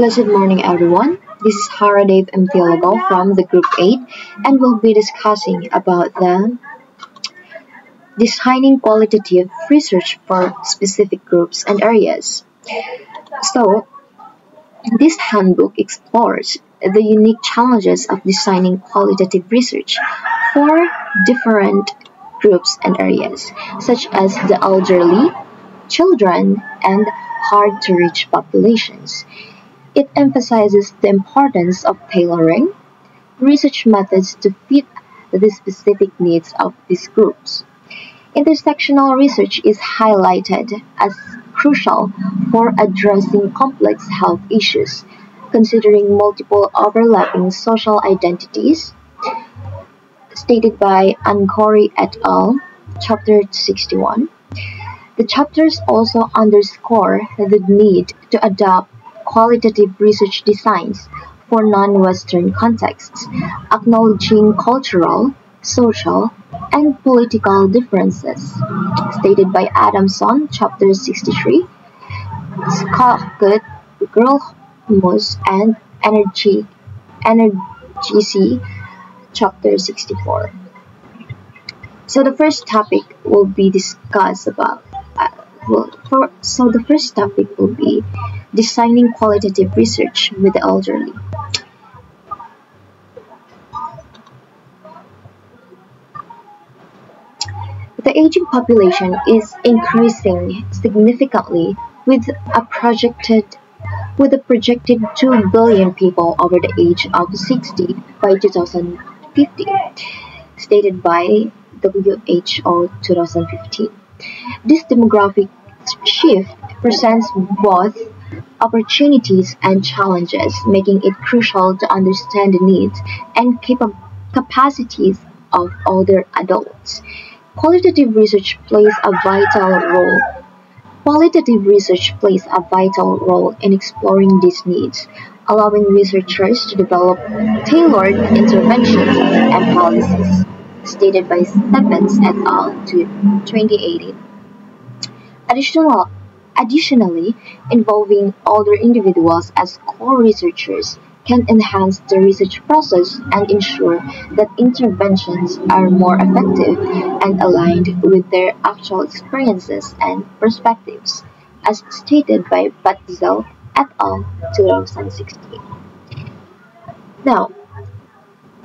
Blessed morning, everyone. This is Haradev M. Theologo from the Group 8, and we'll be discussing about the designing qualitative research for specific groups and areas. So, this handbook explores the unique challenges of designing qualitative research for different groups and areas, such as the elderly, children, and hard-to-reach populations. It emphasizes the importance of tailoring research methods to fit the specific needs of these groups. Intersectional research is highlighted as crucial for addressing complex health issues, considering multiple overlapping social identities, stated by Ancori et al., Chapter 61. The chapters also underscore the need to adopt qualitative research designs for non-Western contexts, acknowledging cultural, social, and political differences, stated by Adamson, Chapter 63, Scott, Girlmus, and Energy, Chapter 64. So the first topic will be discussed about. The first topic will be designing qualitative research with the elderly. The aging population is increasing significantly with a projected 2 billion people over the age of 60 by 2050, stated by WHO 2015. This demographic shift presents both opportunities and challenges, making it crucial to understand the needs and capacities of older adults. Qualitative research plays a vital role in exploring these needs, allowing researchers to develop tailored interventions and policies, stated by Stephens et al. 2018. Additionally, involving older individuals as co-researchers can enhance the research process and ensure that interventions are more effective and aligned with their actual experiences and perspectives, as stated by Batzel et al. 2016. Now,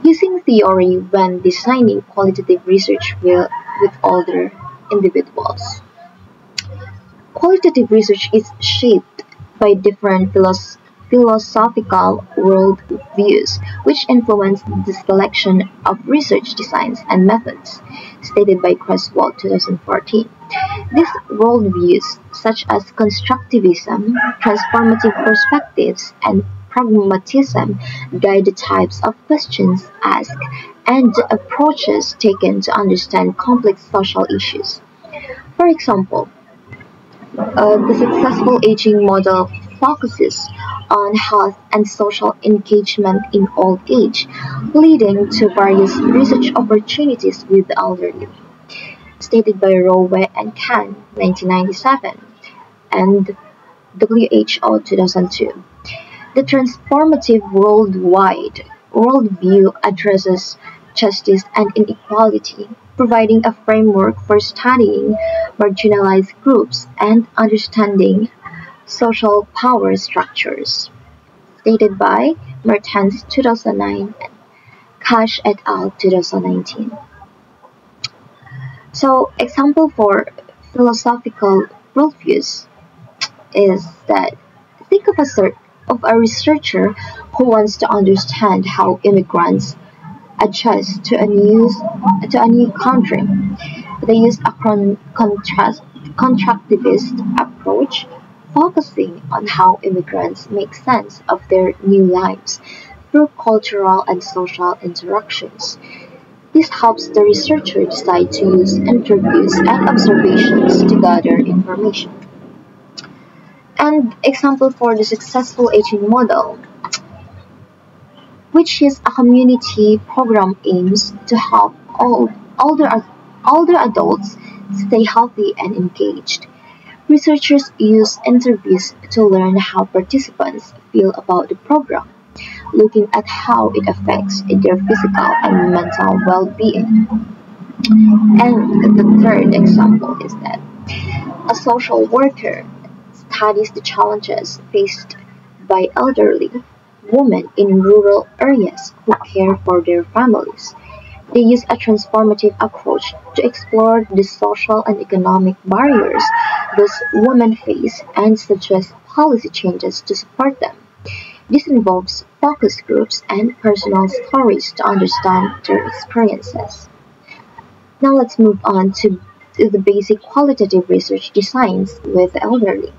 using theory when designing qualitative research with older individuals. Qualitative research is shaped by different philosophical worldviews, which influence the selection of research designs and methods, stated by Creswell 2014. These worldviews, such as constructivism, transformative perspectives, and pragmatism, guide the types of questions asked and the approaches taken to understand complex social issues. For example, the successful aging model focuses on health and social engagement in old age, leading to various research opportunities with the elderly, stated by Rowe and Kahn, 1997, and WHO 2002. The transformative worldview addresses justice and inequality, providing a framework for studying marginalized groups and understanding social power structures, stated by Mertens 2009 and Cash et al. 2019. So, example for philosophical worldviews is that think of a researcher who wants to understand how immigrants adjust to a new country. They use a constructivist approach, focusing on how immigrants make sense of their new lives through cultural and social interactions. This helps the researcher decide to use interviews and observations to gather information. And example for the successful aging model, which is a community program aims to help older adults stay healthy and engaged. Researchers use interviews to learn how participants feel about the program, looking at how it affects their physical and mental well-being. And the third example is that a social worker studies the challenges faced by elderly women in rural areas who care for their families. They use a transformative approach to explore the social and economic barriers these women face and suggest policy changes to support them. This involves focus groups and personal stories to understand their experiences. Now let's move on to the basic qualitative research designs with the elderly.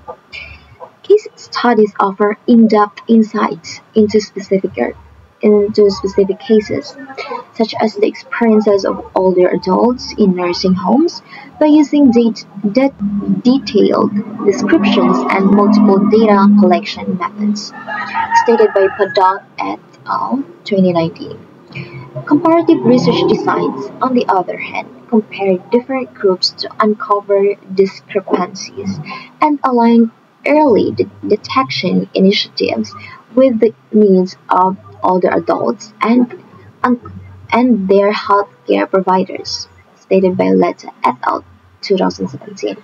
Case studies offer in-depth insights into specific cases, such as the experiences of older adults in nursing homes, by using detailed descriptions and multiple data collection methods, stated by Paddock et al. 2019. Comparative research designs, on the other hand, compare different groups to uncover discrepancies and align early detection initiatives with the needs of older adults and their healthcare providers, stated by Letta et al. 2017.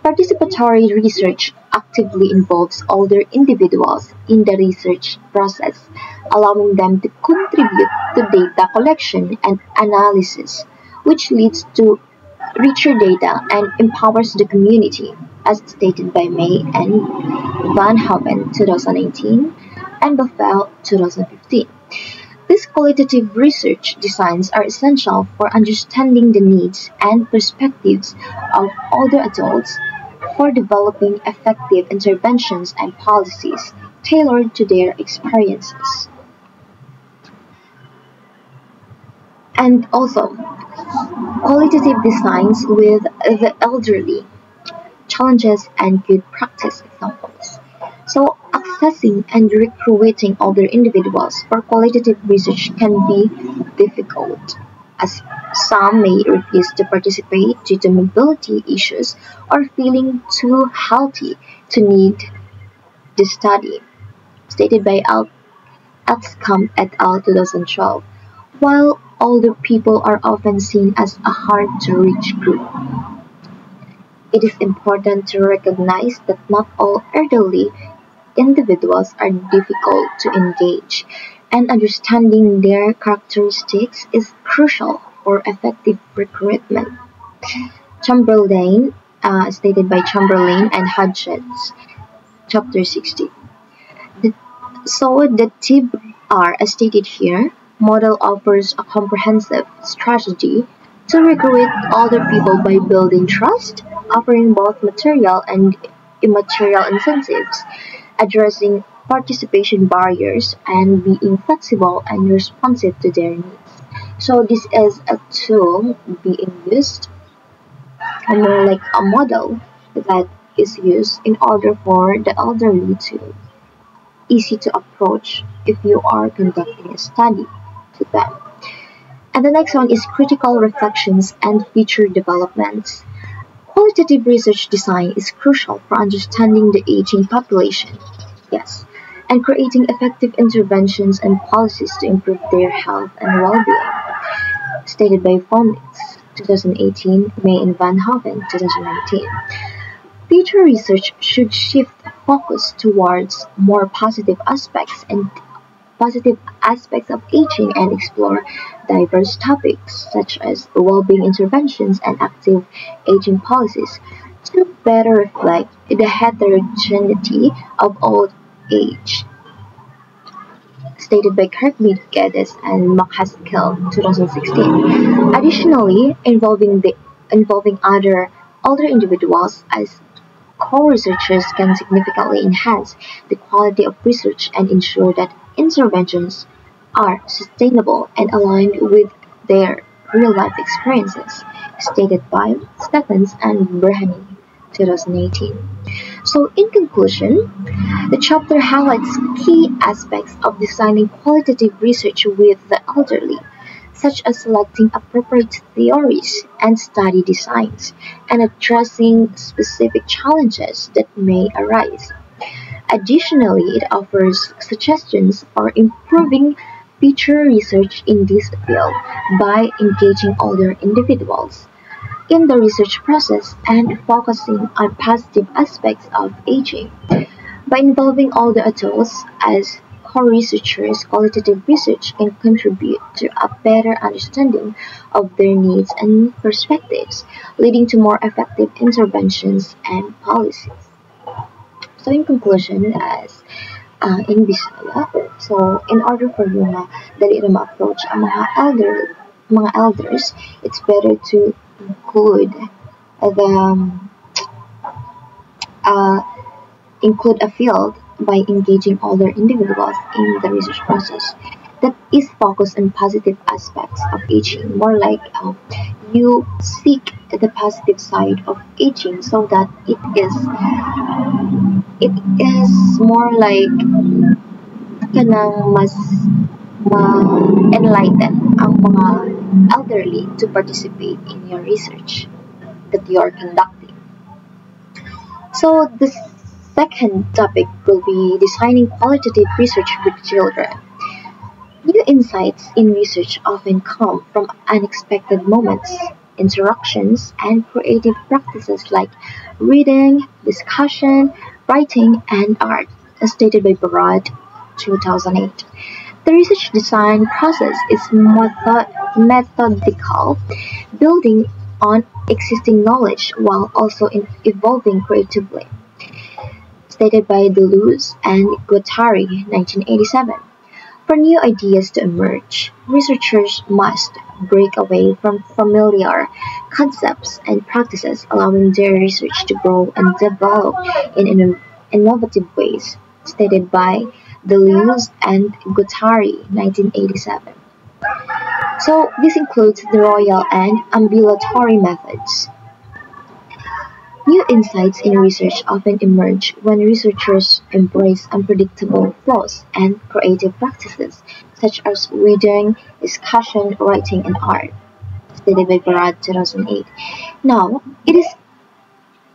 Participatory research actively involves older individuals in the research process, allowing them to contribute to data collection and analysis, which leads to richer data and empowers the community, as stated by May and Van Hoven 2018 and Buffel 2015. These qualitative research designs are essential for understanding the needs and perspectives of older adults, for developing effective interventions and policies tailored to their experiences. And also, qualitative designs with the elderly, challenges and good practice examples. So, accessing and recruiting older individuals for qualitative research can be difficult, as some may refuse to participate due to mobility issues or feeling too healthy to need the study, stated by Elskamp et al. 2012. While older people are often seen as a hard-to-reach group, it is important to recognize that not all elderly individuals are difficult to engage, and understanding their characteristics is crucial for effective recruitment. Chamberlain, stated by Chamberlain and Hodges, chapter 60. The, so the TIB-R, as stated here, model offers a comprehensive strategy to recruit older people by building trust, offering both material and immaterial incentives, addressing participation barriers, and being flexible and responsive to their needs. So this is a tool being used, and more like a model that is used in order for the elderly to easy to approach if you are conducting a study to them. And the next one is critical reflections and future developments. Qualitative research design is crucial for understanding the aging population, yes, and creating effective interventions and policies to improve their health and well-being, stated by Fonitz 2018, May and Van Hoven 2019. Future research should shift focus towards more positive aspects of aging and explore diverse topics such as well-being interventions and active aging policies to better reflect the heterogeneity of old age, stated by Kirkby Geddes and McCaskill 2016. Additionally, involving other older individuals as co-researchers can significantly enhance the quality of research and ensure that interventions are sustainable and aligned with their real-life experiences, stated by Stephens and Berhane 2018. So, in conclusion, the chapter highlights key aspects of designing qualitative research with the elderly, such as selecting appropriate theories and study designs, and addressing specific challenges that may arise. Additionally, it offers suggestions for improving future research in this field by engaging older individuals in the research process and focusing on positive aspects of aging. By involving all the adults as co-researchers, qualitative research can contribute to a better understanding of their needs and perspectives, leading to more effective interventions and policies. So in conclusion, as in Bisaya, so in order for you na dali na ma-approach ang mga elders, it's better to include the uh, include a field by engaging other individuals in the research process that is focused on positive aspects of aging, more like you seek the positive side of aging so that it is more like kanang mas ma-enlighten ang mga elderly to participate in your research that you are conducting. So the second topic will be designing qualitative research with children. New insights in research often come from unexpected moments, interactions, and creative practices like reading, discussion, writing, and art, as stated by Barad, 2008. The research design process is methodical, building on existing knowledge while also evolving creatively, stated by Deleuze and Guattari, 1987. For new ideas to emerge, researchers must break away from familiar concepts and practices, allowing their research to grow and develop in innovative ways, stated by Deleuze and Guattari, 1987. So this includes the royal and ambulatory methods. New insights in research often emerge when researchers embrace unpredictable flows and creative practices, such as reading, discussion, writing, and art, stated by Barad, 2008. Now, it is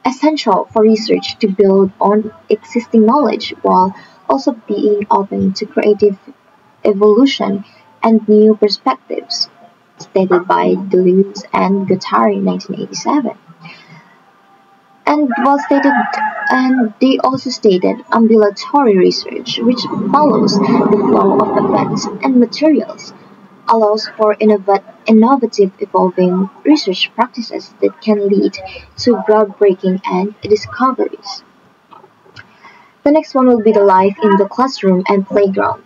essential for research to build on existing knowledge while also being open to creative evolution and new perspectives, stated by Deleuze and Guattari, 1987. And they also stated ambulatory research, which follows the flow of events and materials, allows for innovative evolving research practices that can lead to groundbreaking and discoveries. The next one will be the life in the classroom and playground.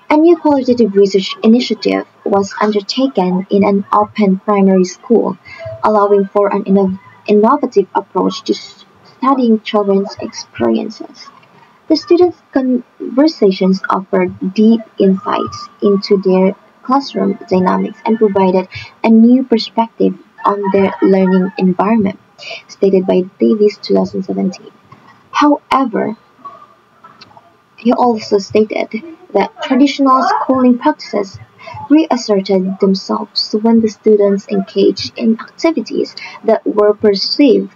A new qualitative research initiative was undertaken in an open primary school, allowing for an innovative approach to studying children's experiences. The students' conversations offered deep insights into their classroom dynamics and provided a new perspective on their learning environment, stated by Davis, 2017. However, he also stated that traditional schooling practices reasserted themselves when the students engaged in activities that were perceived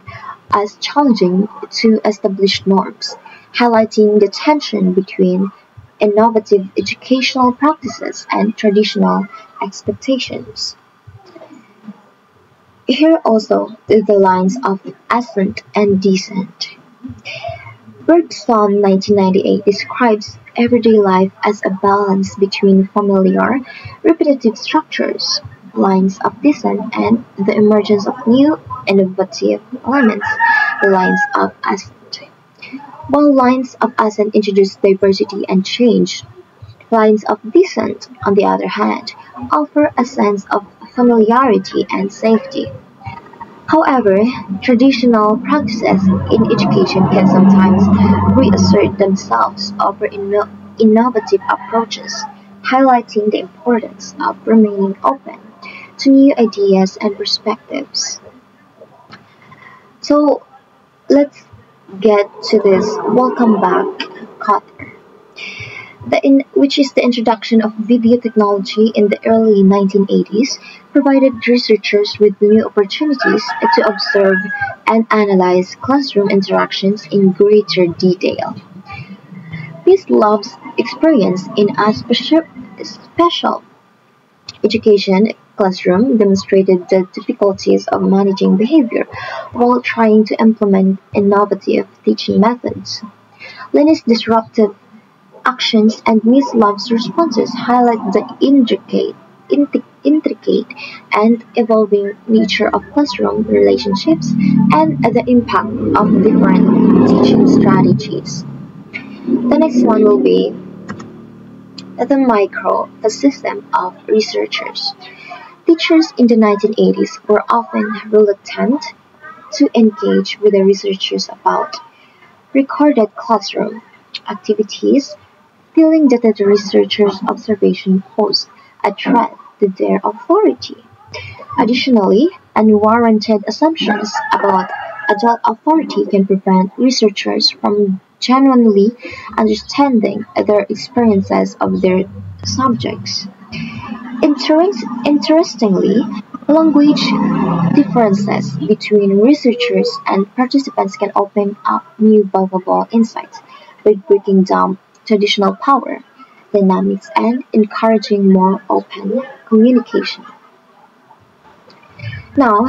as challenging to established norms, highlighting the tension between innovative educational practices and traditional expectations. Here also is the lines of ascent and descent. Bergson, 1998, describes everyday life as a balance between familiar, repetitive structures, lines of descent, and the emergence of new, innovative elements, the lines of ascent. While lines of ascent introduce diversity and change, lines of descent, on the other hand, offer a sense of familiarity and safety. However, traditional practices in education can sometimes reassert themselves over innovative approaches, highlighting the importance of remaining open to new ideas and perspectives. So let's get to this welcome back, Cotter. which is the introduction of video technology in the early 1980s, provided researchers with new opportunities to observe and analyze classroom interactions in greater detail. This Love's experience in a special education classroom demonstrated the difficulties of managing behavior while trying to implement innovative teaching methods. Lenny's disruptive actions and Miss Love's responses highlight the intricate and evolving nature of classroom relationships and the impact of different teaching strategies. The next one will be the micro-system of researchers. Teachers in the 1980s were often reluctant to engage with the researchers about recorded classroom activities, feeling that the researchers' observation posed a threat to their authority. Additionally, unwarranted assumptions about adult authority can prevent researchers from genuinely understanding the experiences of their subjects. Interestingly, language differences between researchers and participants can open up new valuable insights by breaking down traditional power dynamics and encouraging more open communication. Now,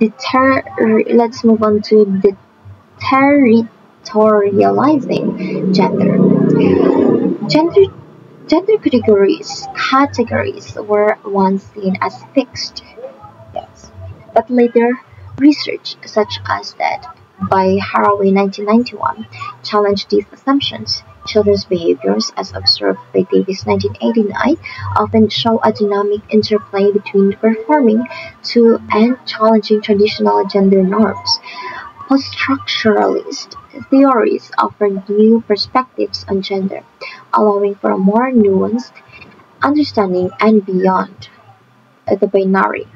let's move on to the territorializing gender. Gender Gender categories were once seen as fixed, yes, but later research such as that by Haraway 1991 challenged these assumptions. Children's behaviors, as observed by Davis 1989, often show a dynamic interplay between performing to and challenging traditional gender norms. Post-structuralist theories offer new perspectives on gender, allowing for a more nuanced understanding and beyond the binary.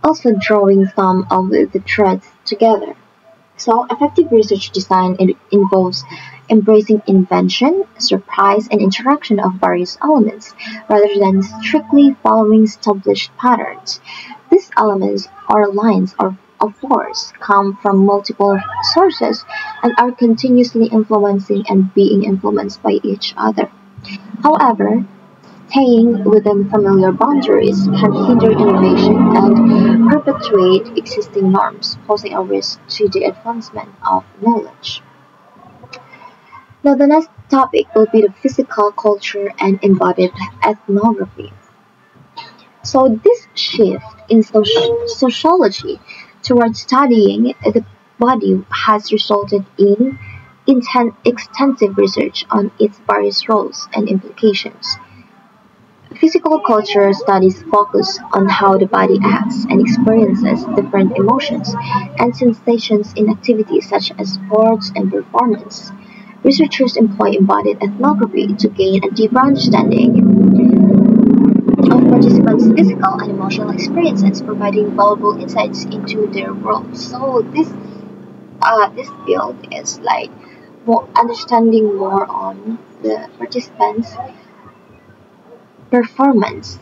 Also drawing some of the threads together. So, effective research design involves embracing invention, surprise, and interaction of various elements, rather than strictly following established patterns. These elements or lines of force come from multiple sources and are continuously influencing and being influenced by each other. However, staying within familiar boundaries can hinder innovation and perpetuate existing norms, posing a risk to the advancement of knowledge. Now, the next topic will be the physical culture and embodied ethnography. So, this shift in sociology towards studying the body has resulted in extensive research on its various roles and implications. Physical culture studies focus on how the body acts and experiences different emotions and sensations in activities such as sports and performance. Researchers employ embodied ethnography to gain a deeper understanding of participants' physical and emotional experiences, providing valuable insights into their worlds. So this field is like more understanding more on the participants' performance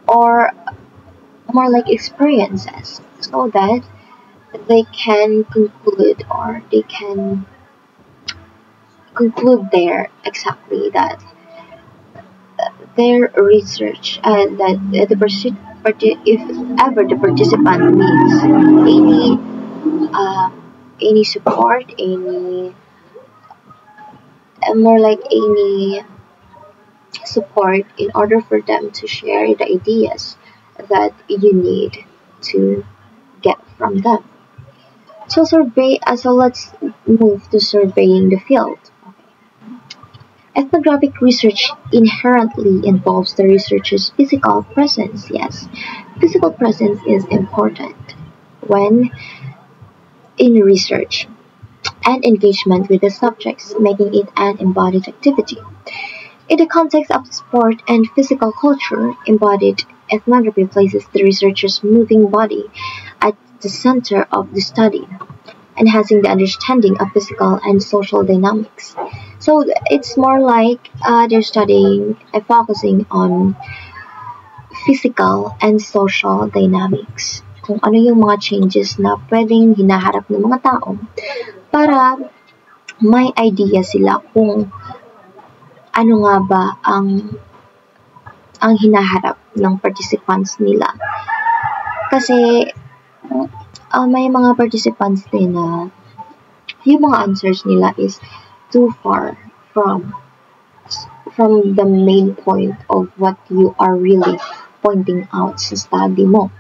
or more like experiences so that they can conclude or they can conclude there exactly that their research and that if ever the participant needs uh, any support, any more like any support in order for them to share the ideas that you need to get from them. So let's move to surveying the field. Ethnographic research inherently involves the researcher's physical presence, yes. Physical presence is important when in research and engagement with the subjects, making it an embodied activity. In the context of sport and physical culture, embodied ethnography places the researcher's moving body at the center of the study. enhancing the understanding of physical and social dynamics. So it's more like they're studying and focusing on physical and social dynamics. Kung ano yung mga changes na pwedeng hinaharap ng mga tao para may idea sila kung ano nga ba ang hinaharap ng participants nila. Kasi may mga participants din na yung mga answers nila is too far from the main point of what you are really pointing out sa study mo.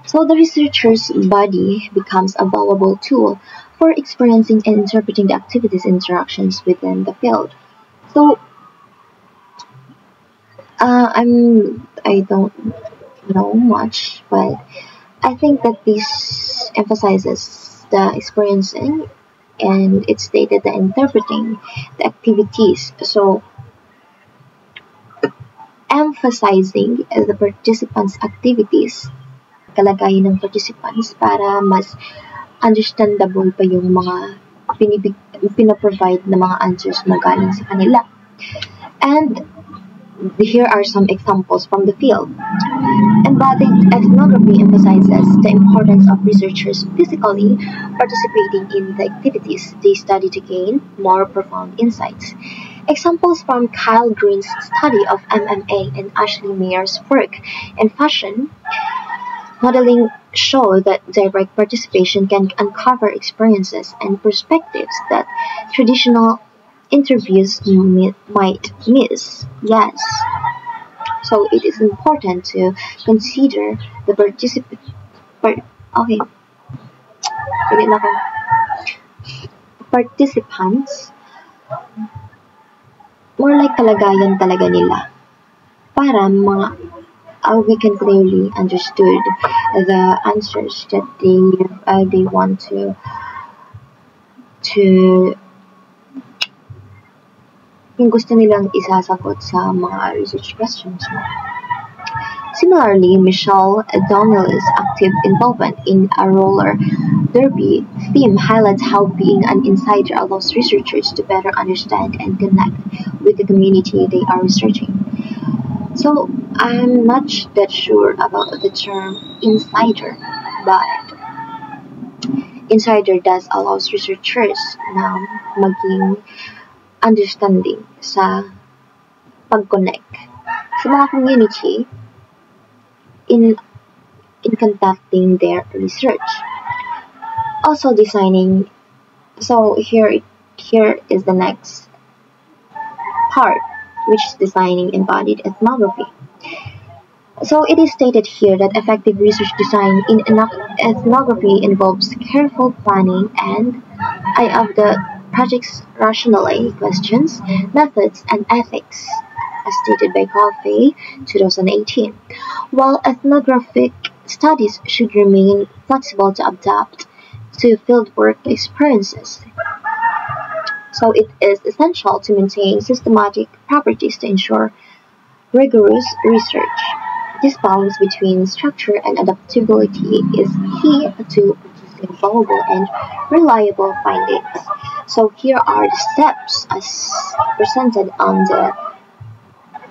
So the researcher's body becomes a valuable tool for experiencing and interpreting the activities and interactions within the field. So I don't know much, but I think that this emphasizes the experiencing and it stated the interpreting the activities. So emphasizing the participants' activities, kalagayan ng participants para mas understandable pa yung mga pinaprovide na mga answers na galing sa kanila. And here are some examples from the field. Embodied ethnography emphasizes the importance of researchers physically participating in the activities they study to gain more profound insights. Examples from Kyle Green's study of MMA and Ashley Mayer's work in fashion modeling show that direct participation can uncover experiences and perspectives that traditional interviews might miss. Yes. So it is important to consider the participants more like kalagayan talaga nila para we can clearly understood the answers that they want to yung gusto nilang isasagot sa mga research questions mo. Similarly, Michelle Donnelly's active involvement in a roller derby theme highlights how being an insider allows researchers to better understand and connect with the community they are researching. So, I'm not that sure about the term insider, but insider does allows researchers na maging understanding sa pag-connect sa mga community in conducting their research. Also designing, so here is the next part, which is designing embodied ethnography. So it is stated here that effective research design in ethnography involves careful planning and eye of the project's rationale, questions, methods, and ethics, as stated by Coffey, 2018. While ethnographic studies should remain flexible to adapt to fieldwork experiences, so it is essential to maintain systematic properties to ensure rigorous research. This balance between structure and adaptability is key to producing valuable and reliable findings. So here are the steps as presented on the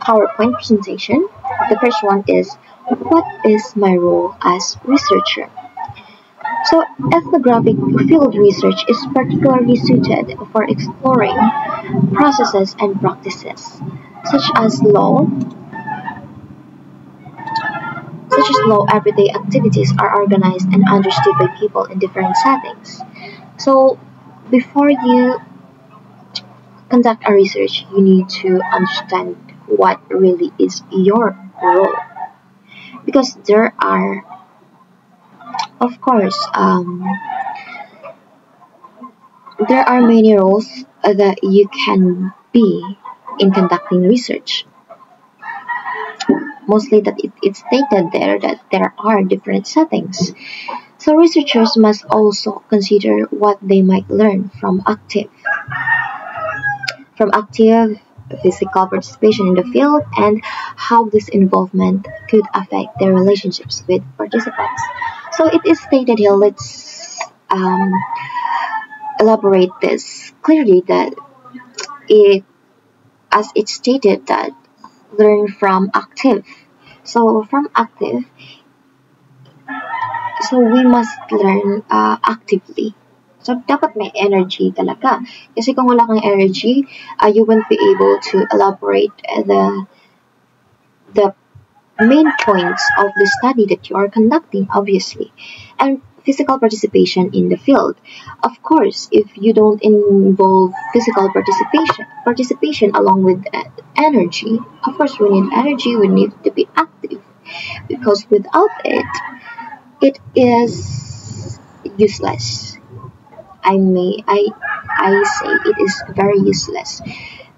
PowerPoint presentation. The first one is, what is my role as researcher? So ethnographic field research is particularly suited for exploring processes and practices, such as law everyday activities are organized and understood by people in different settings. So before you conduct a research, you need to understand what really is your role. Because there are, of course, there are many roles that you can be in conducting research. Mostly that it's stated there that there are different settings. So researchers must also consider what they might learn from active physical participation in the field and how this involvement could affect their relationships with participants. So it is stated here, let's elaborate this clearly that it, as it stated that learn from active. So from active, so we must learn actively. So dapat may energy talaga. Kasi kung wala kang energy, you won't be able to elaborate the main points of the study that you are conducting, obviously. And physical participation in the field. Of course, if you don't involve physical participation along with energy, of course we need energy, we need to be active. Because without it, it is useless. I say it is very useless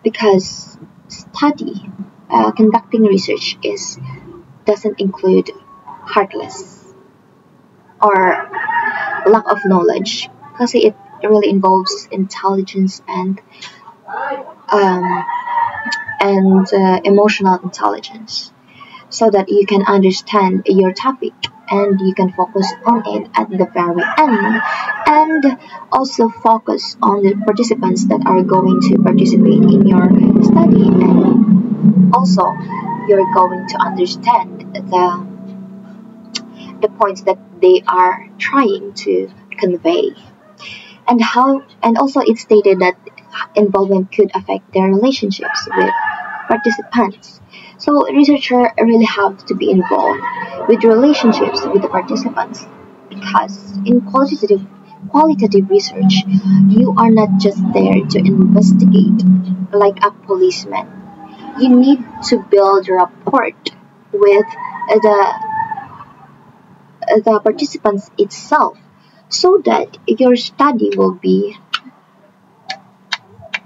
because conducting research doesn't include heartless or lack of knowledge because it really involves intelligence um, and emotional intelligence so that you can understand your topic and you can focus on it at the very end and also focus on the participants that are going to participate in your study, and also you're going to understand the points that they are trying to convey, and also it stated that involvement could affect their relationships with participants. So researchers really have to be involved with relationships with the participants because in qualitative research, you are not just there to investigate like a policeman. You need to build rapport with the participants itself so that your study will be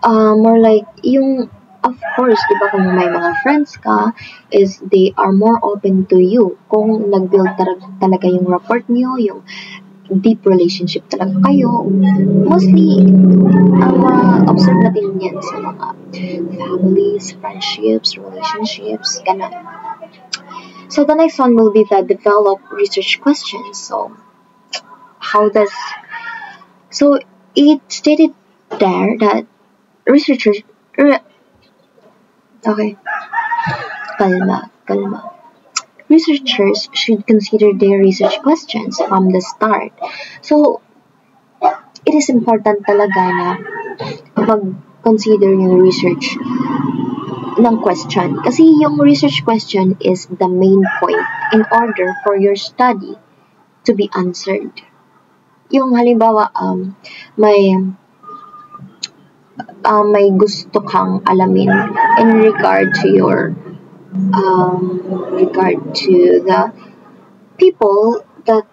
more like yung, of course, di ba kung may mga friends ka, is they are more open to you. Kung nag-build talaga yung rapport niyo, yung deep relationship talaga kayo, mostly, observe natin yan sa mga families, friendships, relationships, ganun. So the next one will be the develop research questions. So it stated there that researchers okay, kalma. Researchers should consider their research questions from the start. So it is important talaga na mag-consider yung research ng question. Kasi yung research question is the main point in order for your study to be answered. Yung halimbawa, may gusto kang alamin in regard to the people that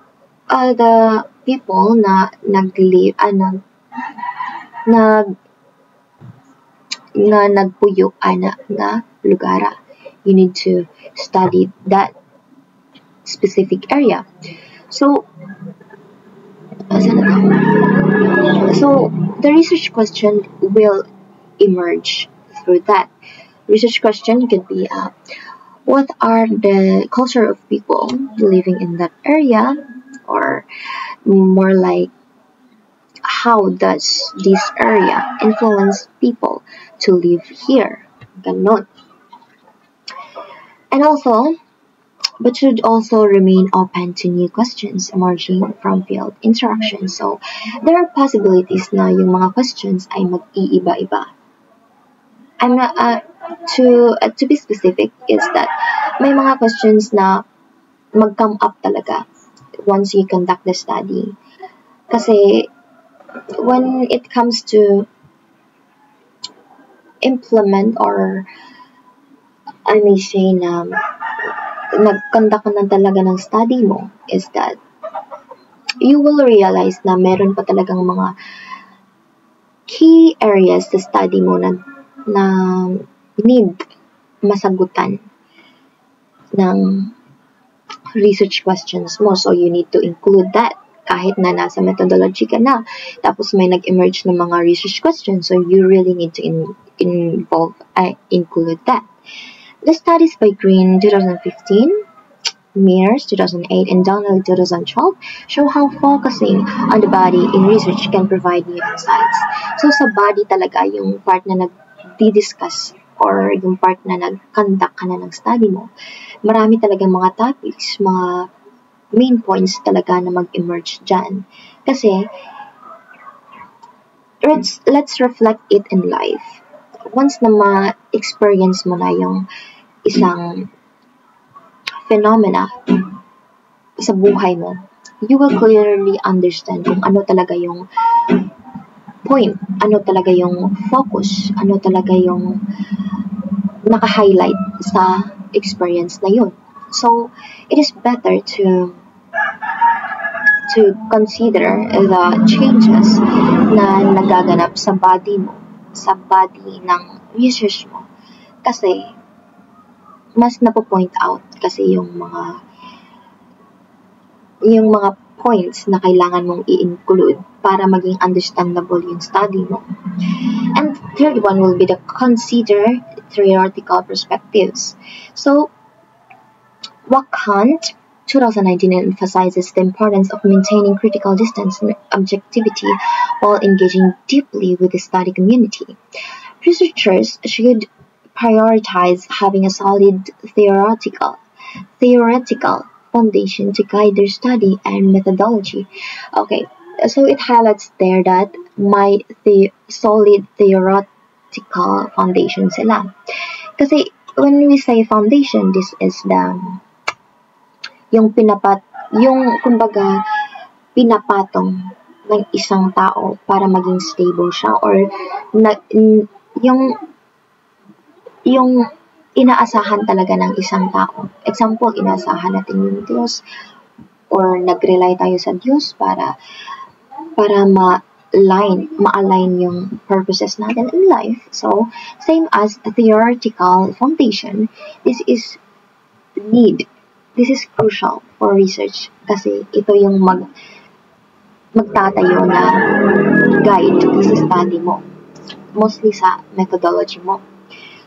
the people na naglive na nagpuyo na lugar. You need to study that specific area. So the research question will emerge through that. Research question could be what are the culture of people living in that area, or more like how does this area influence people to live here? Ganon. And also, but should also remain open to new questions emerging from field interaction. So, there are possibilities na yung mga questions ay mag-iiba-iba. I'm not, to be specific is that may mga questions na mag-come up talaga once you conduct the study. Kasi, when it comes to implement, or I may say na nag-conduct ka na talaga ng study mo, is that you will realize na meron pa talagang mga key areas sa study mo na need masagutan ng research questions mo. So you need to include that kahit na nasa methodology ka na. Tapos may nag-emerge ng mga research questions, so you really need to include that. The studies by Green 2015, Mears 2008 and Donnelly 2012 show how focusing on the body in research can provide new insights. So sa body talaga yung part na nag-discuss or yung part na nag-conduct ka na ng study mo. Marami talagang mga topics, mga main points talaga na mag-emerge dyan. Kasi, let's reflect it in life. Once na ma-experience mo na yung isang phenomena sa buhay mo, you will clearly understand kung ano talaga yung point, ano talaga yung focus, ano talaga yung naka-highlight sa experience na yun. So, it is better to consider the changes na nagaganap sa body mo, sa body ng research mo. Kasi, mas napo-point out kasi yung mga points na kailangan mong i-include para maging understandable yung study mo. And third one will be the consider theoretical perspectives. So, Wakant 2019 emphasizes the importance of maintaining critical distance and objectivity while engaging deeply with the study community. Researchers should prioritize having a solid theoretical foundation to guide their study and methodology. Okay, so it highlights there that may solid theoretical foundation sila. Kasi when we say foundation, this is yung kumbaga pinapatong ng isang tao para maging stable siya, or yung inaasahan talaga ng isang tao. Example, inaasahan natin yung Diyos, or nag-rely tayo sa Diyos para ma-align yung purposes natin in life. So, same as a theoretical foundation, this is crucial for research kasi ito yung magtatayo na guide sa study mo, mostly sa methodology mo.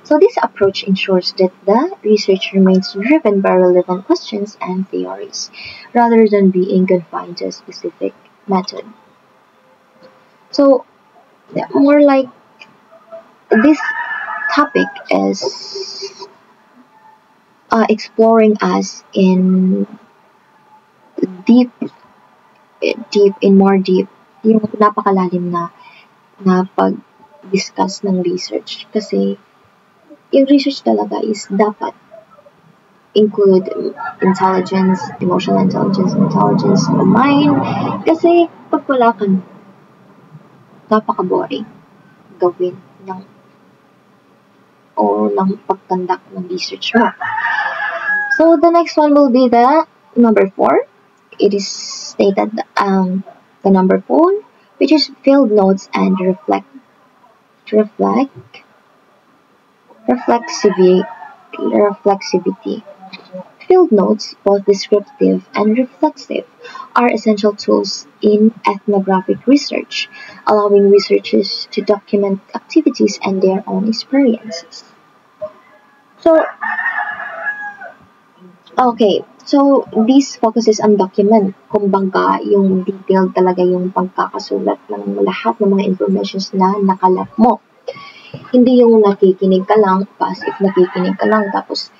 So this approach ensures that the research remains driven by relevant questions and theories, rather than being confined to a specific method. So, more like this topic is exploring us in more deep, yung napakalalim na pag-discuss ng research. Kasi, yung research talaga is dapat include intelligence, emotional intelligence of the mind. Kasi, pag wala ka, napaka-boring gawin ng pag-conduct ng research mo. So, the next one will be the number 4. It is stated the number 4, which is field notes and reflexivity. Field notes, both descriptive and reflexive, are essential tools in ethnographic research, allowing researchers to document activities and their own experiences. So this focuses on document, kumbaga yung detailed talaga yung pagkakasulat ng lahat ng mga informations na nakalap mo. Hindi yung nakikinig ka lang, passive nakikinig ka lang, tapos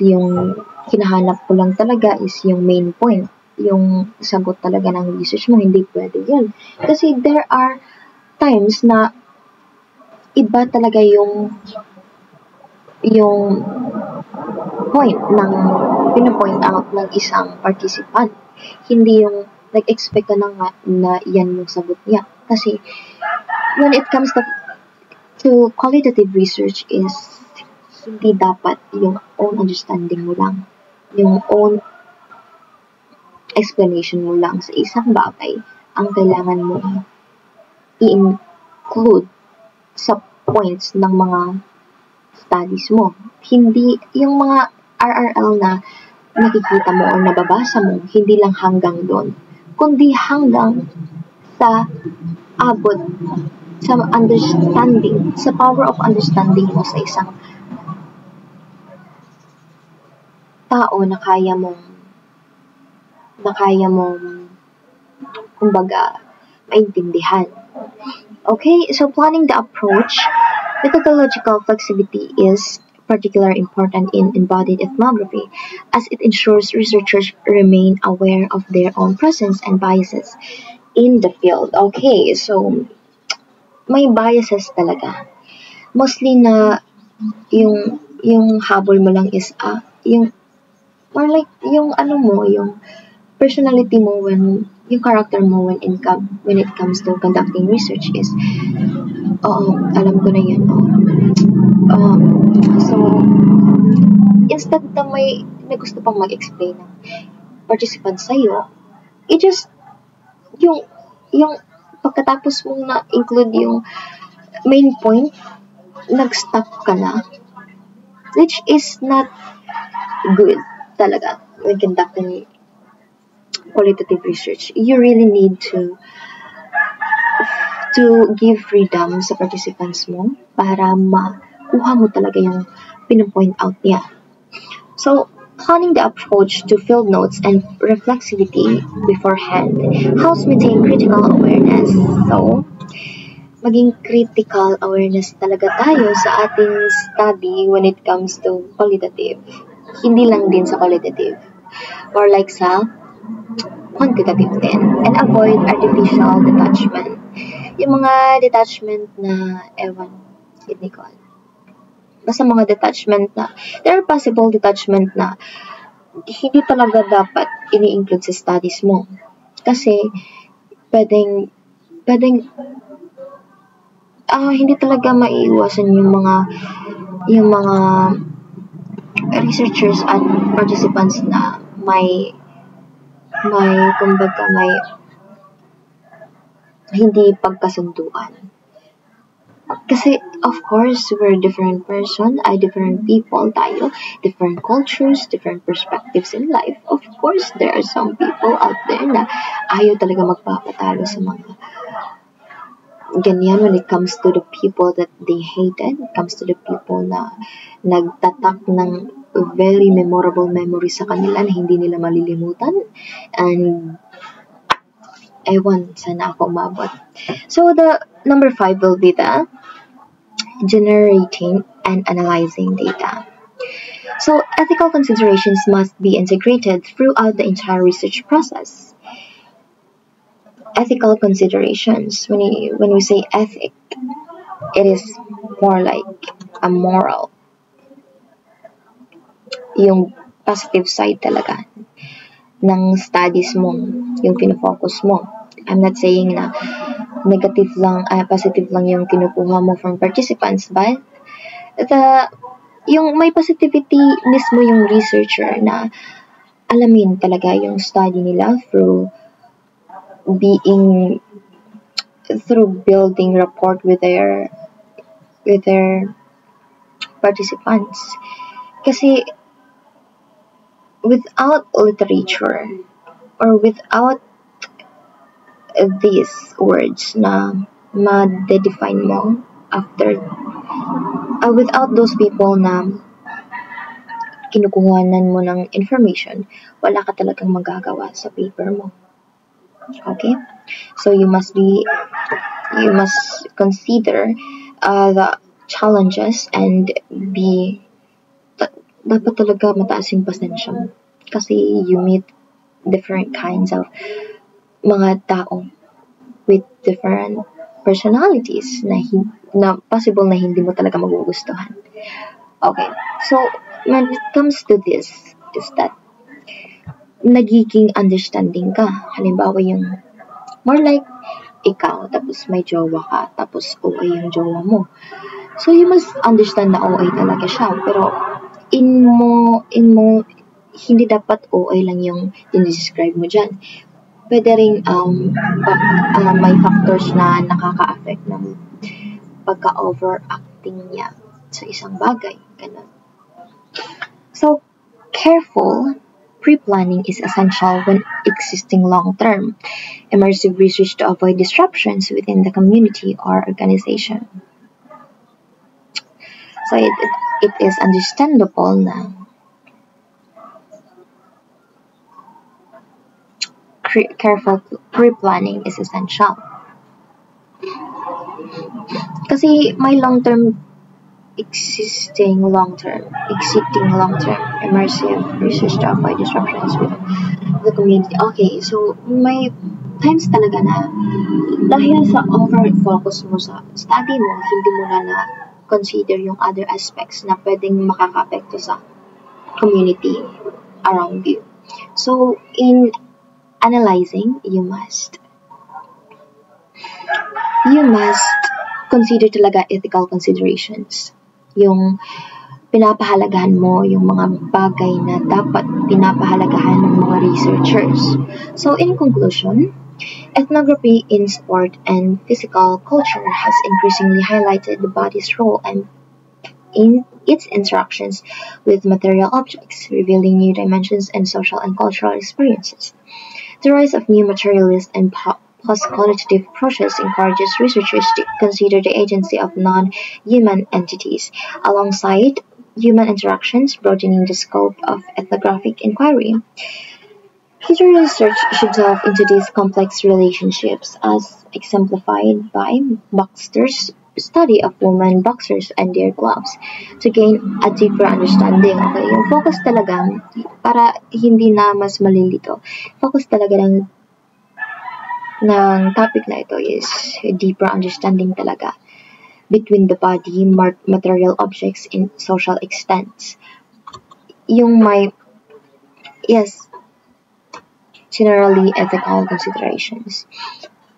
yung hinahanap ko lang talaga is yung main point, yung sagot talaga ng research mo. Hindi pwede yun. Kasi there are times na iba talaga yung point ng pinapoint out ng isang participant. Hindi yung nag-expect ka na nga na yan yung sagot niya. Kasi when it comes to qualitative research is hindi dapat yung own understanding mo lang, yung own explanation mo lang sa isang bagay ang kailangan mo i-include sa points ng mga studies mo. Hindi yung mga RRL na nakikita mo o nababasa mo, hindi lang hanggang doon, kundi hanggang sa abot sa understanding, sa power of understanding mo sa isang tao na kaya mong kumbaga maintindihan. Okay, so planning the approach, methodological flexibility is particularly important in embodied ethnography as it ensures researchers remain aware of their own presence and biases in the field. Okay, so may biases talaga. Mostly na yung habol mo lang is yung or like yung ano mo, yung personality mo yung character mo when it comes to conducting research is alam ko na yan. So instead na gusto pang mag-explain ng participant sa'yo, it just yung pagkatapos mong na-include yung main point, nag-stop ka na, which is not good talaga when conducting qualitative research. You really need to give freedom sa participants mo para makuha mo talaga yung pinopoint out niya. So, planning the approach to field notes and reflexivity beforehand helps maintain critical awareness. So, maging critical awareness talaga tayo sa ating study when it comes to qualitative. Hindi lang din sa qualitative. Or like sa quantitative din. And avoid artificial detachment. Yung mga detachment na, hindi ko alam. Basta mga detachment na, there are possible detachment na hindi talaga dapat ini-include sa studies mo. Kasi, pwedeng hindi talaga maiiwasan yung mga researchers at participants na may kumbaga may hindi pagkasunduan. Kasi, of course, we're different person, different people tayo, different cultures, different perspectives in life. Of course, there are some people out there na ayaw talaga magpapatalo sa mga ganyan when it comes to the people that they hated, it comes to the people na nagtatak ng very memorable memories sa kanila na hindi nila malilimutan. And sana ako umabot. So, the number 5 will be the generating and analyzing data. So, ethical considerations must be integrated throughout the entire research process. Ethical considerations, when we say ethic, it is more like a moral. Yung positive side talaga ng studies mo, yung pinofocus mo. I'm not saying na negative lang, positive lang yung kinukuha mo from participants, but yung may positivity mismo yung researcher na alamin talaga yung study nila through building rapport with their participants. Kasi without literature or without these words na ma-define mo after without those people na kinukuhanan mo ng information, wala ka talagang magagawa sa paper mo. Okay? So you must consider the challenges and dapat talaga mataas yung pasensya mo. Kasi you meet different kinds of mga tao with different personalities na possible na hindi mo talaga magugustuhan. Okay, so when it comes to this, is that nagiging understanding ka. Halimbawa yung more like ikaw, tapos may jowa ka, tapos OA yung jowa mo. So you must understand na OA talaga siya, pero in mo hindi dapat OA lang yung describe mo dyan. Pwede rin may factors na nakaka-affect ng pagka-overacting niya sa isang bagay. Ganun. So, careful pre-planning is essential when existing long-term immersive research to avoid disruptions within the community or organization. So, it is understandable na careful pre-planning is essential. Kasi may existing long-term immersive research to avoid disruptions with the community. Okay, so may times talaga na dahil sa over-focus mo sa study mo, hindi mo na consider yung other aspects na pwedeng makaka-apekto sa community around you. So, in analyzing, you must consider talaga ethical considerations. Yung pinapahalagahan mo yung mga bagay na dapat pinapahalagahan ng mga researchers. So, in conclusion, ethnography in sport and physical culture has increasingly highlighted the body's role and in its interactions with material objects, revealing new dimensions in social and cultural experiences. The rise of new materialist and post-qualitative approaches encourages researchers to consider the agency of non-human entities alongside human interactions, broadening the scope of ethnographic inquiry. Future research should delve into these complex relationships, as exemplified by Baxter's study of women boxers and their gloves, to gain a deeper understanding. Okay, yung focus talaga, para hindi na mas malilito, focus talaga ng topic na ito is deeper understanding talaga between the body, material objects, and social extents. Yung may, yes, generally ethical considerations.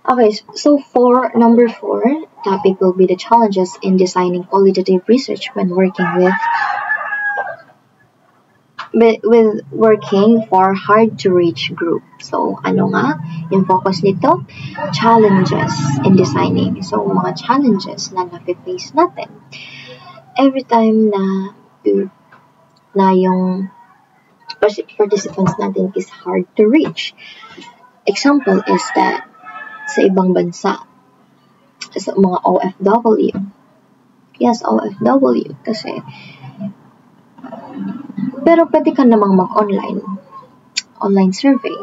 Okay, so for number 4 topic will be the challenges in designing qualitative research when working working for hard to reach group. So, ano nga yung focus nito? Challenges in designing. So, mga challenges na nafe-face natin every time na yung participants natin is hard to reach. Example is that sa ibang bansa, sa mga OFW. Yes, OFW kasi pero pwede ka namang online survey.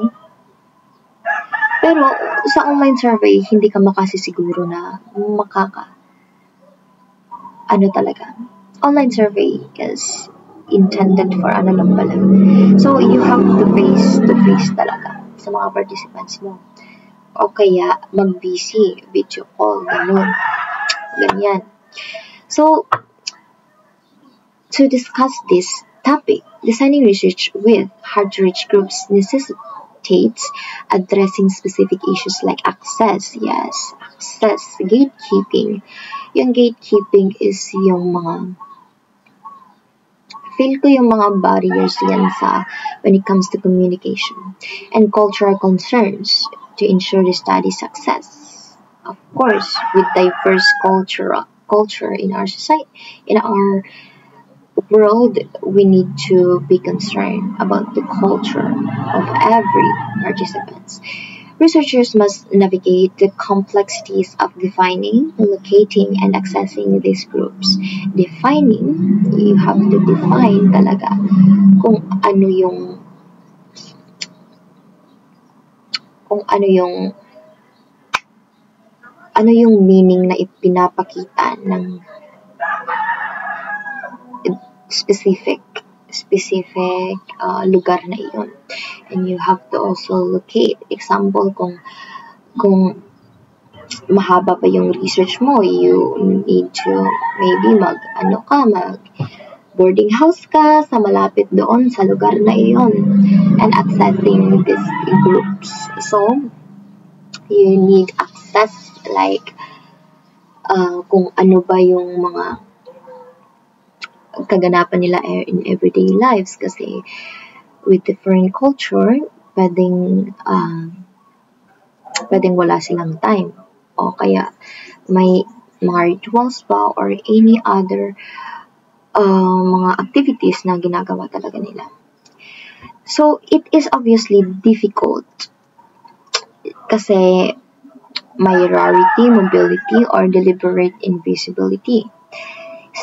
Pero sa online survey, hindi ka makasisiguro na talaga. Online survey is intended for ano lang pala. So, you have to face talaga sa mga participants mo. O kaya, mag-VC, video call, ganyan. So, to discuss this topic, designing research with hard-to-reach groups necessitates addressing specific issues like access, gatekeeping. Yung gatekeeping is yung mga barriers yan when it comes to communication and cultural concerns to ensure the study success. Of course, with diverse culture in our society, in our world, we need to be concerned about the culture of every participant. Researchers must navigate the complexities of defining, locating, and accessing these groups. Defining, you have to define talaga kung ano yung meaning na ipinapakita ng specific lugar na iyon. And you have to also locate. Example, kung mahaba pa yung research mo, you need to maybe mag boarding house ka sa malapit doon sa lugar na iyon and accessing these groups. So, you need access like kung ano ba yung mga kaganapan nila in everyday lives kasi with different culture, pwedeng wala silang time o kaya may mga rituals pa or any other mga activities na ginagawa talaga nila. So, it is obviously difficult kasi may rarity, mobility, or deliberate invisibility.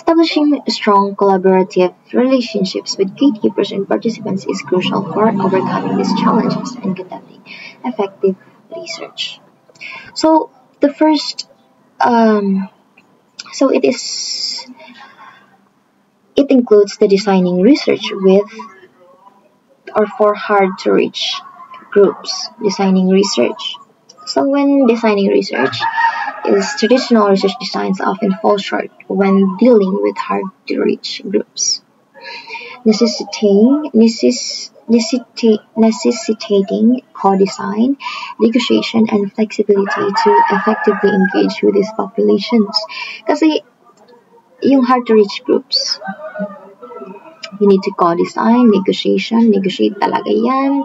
Establishing strong collaborative relationships with gatekeepers and participants is crucial for overcoming these challenges and conducting effective research. So the first, so it includes the designing research with or for hard to reach groups. Designing research. So when designing research, is traditional research designs often fall short when dealing with hard to reach groups, necessitating co-design, negotiation, and flexibility to effectively engage with these populations. Kasi yung hard to reach groups, you need to co-design, negotiate talaga yan,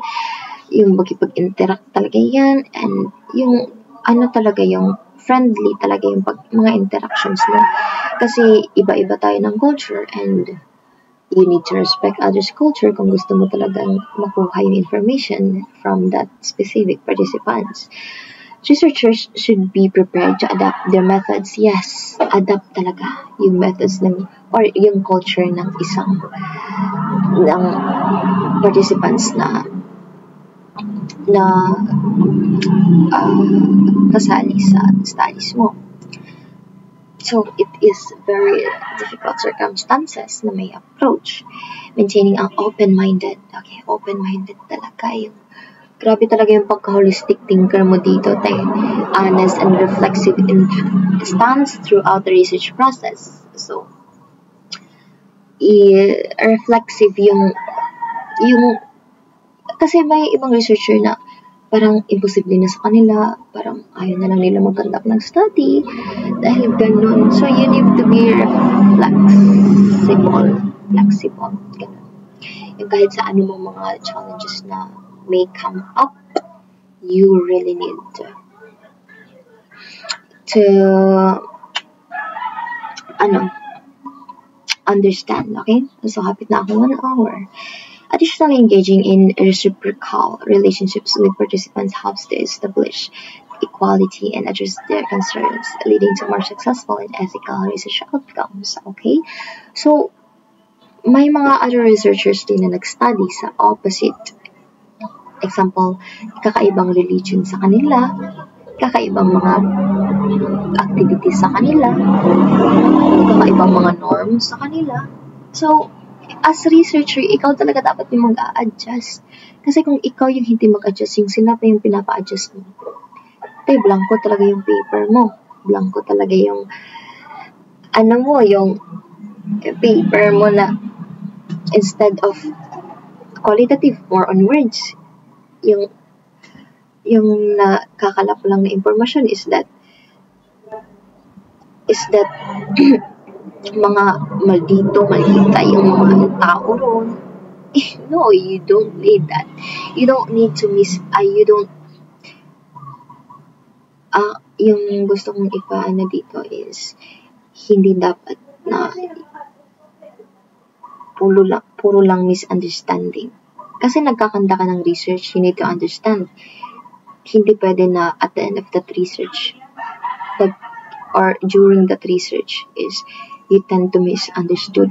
yung makipag-interact talaga yan, and yung ano talaga yung friendly talaga yung mga interactions mo. Kasi iba-iba tayo ng culture and you need to respect others' culture kung gusto mo talagang makuha yung information from that specific participants. Researchers should be prepared to adapt their methods. Yes, adapt talaga yung methods ng or yung culture ng participants na kasali sa studies mo. So, it is very difficult circumstances na may approach. Maintaining ang open-minded. Okay, open-minded talaga yung grabe talaga yung pagka-holistic thinker mo dito. Honest and reflexive in stance throughout the research process. So, reflexive yung kasi may ibang researcher na parang imposible na sa kanila, parang ayaw na lang nila mag-conduct ng study dahil ganun. So, you need to be flexible, ganun. Yung kahit sa ano mong mga challenges na may come up, you really need to understand, okay? So, hapit na ako 1 hour. Additionally, engaging in reciprocal relationships with participants helps to establish equality and address their concerns, leading to more successful and ethical research outcomes. Okay? So, may mga other researchers din na nag-study sa opposite. Example, kakaibang religion sa kanila, kakaibang mga activities sa kanila, kakaibang mga norms sa kanila. So, as researcher, ikaw talaga dapat yung mag-a-adjust. Kasi kung ikaw yung hindi mag-adjust, yung sila pa yung pinapa-adjust mo. Blanco talaga yung paper mo. Blanco talaga yung yung paper mo na instead of qualitative, more on words. Yung nakakalap lang na information is that mga maldita yung mga tao ron. No, you don't need that. You don't need to yung gusto kong ipaano dito is hindi dapat na puro lang misunderstanding. Kasi nagkakanda ka ng research, you need to understand. Hindi pwede na at the end of that research or during that research is you tend to misunderstood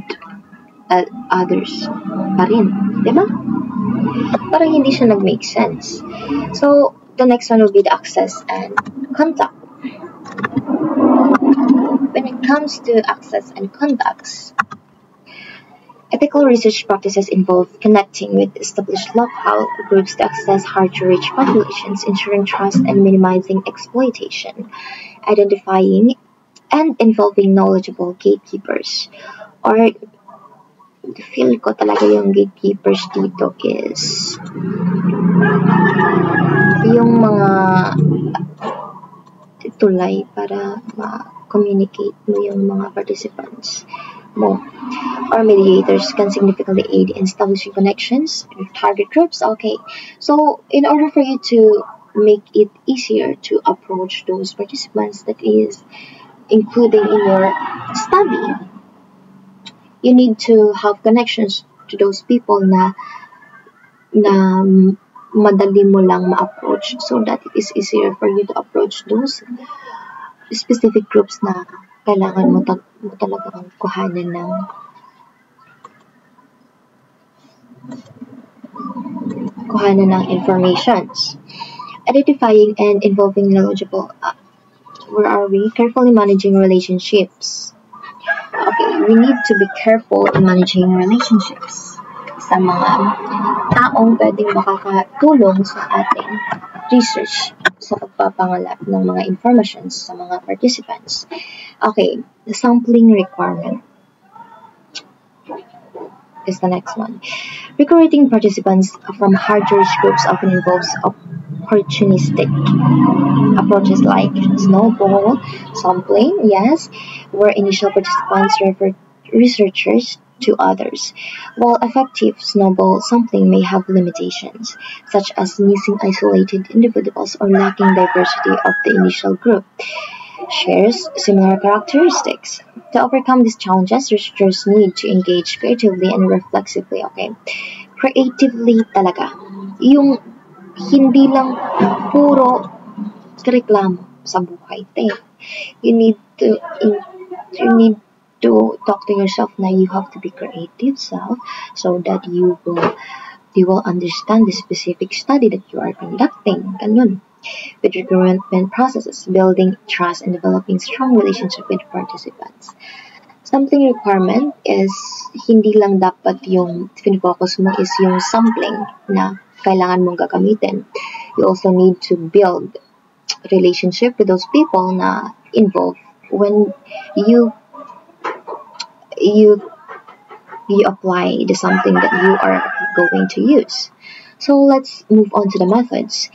others pa rin. Diba? Parang hindi siya nag-make sense. So, the next one will be the access and contact. When it comes to access and contacts, ethical research practices involve connecting with established local groups to access hard-to-reach populations, ensuring trust and minimizing exploitation, identifying and involving knowledgeable gatekeepers. Or, feel ko talaga yung gatekeepers dito is yung mga tulay para ma-communicate mo yung mga participants mo. Or mediators can significantly aid in establishing connections with target groups. Okay, so in order for you to make it easier to approach those participants that is including in your study, you need to have connections to those people na madali mo lang ma-approach so that it is easier for you to approach those specific groups na kailangan mo talagang kuhanan ng informations. Identifying and involving knowledgeable, where are we? Carefully managing relationships. Okay, we need to be careful in managing relationships sa mga taong pwedeng makakatulong sa ating research sa pagpapangalap ng mga informations sa mga participants. Okay, the sampling requirement is the next one. Recruiting participants from hard-to-reach groups often involves opportunistic approaches like snowball sampling, yes, where initial participants refer researchers to others, while effective snowball sampling may have limitations, such as missing isolated individuals or lacking diversity of the initial group. Shares similar characteristics. To overcome these challenges, researchers need to engage creatively and reflexively. Okay, creatively talaga. Yung hindi lang puro reklamo sa buhay. You need to talk to yourself na you have to be creative self so that you will understand the specific study that you are conducting. Ganun. With recruitment processes, building trust and developing strong relationship with participants. Sampling requirement is hindi lang dapat yung focus mo is yung sampling na kailangan mong gagamitin. You also need to build relationship with those people na involved when you apply the something that you are going to use. So let's move on to the methods.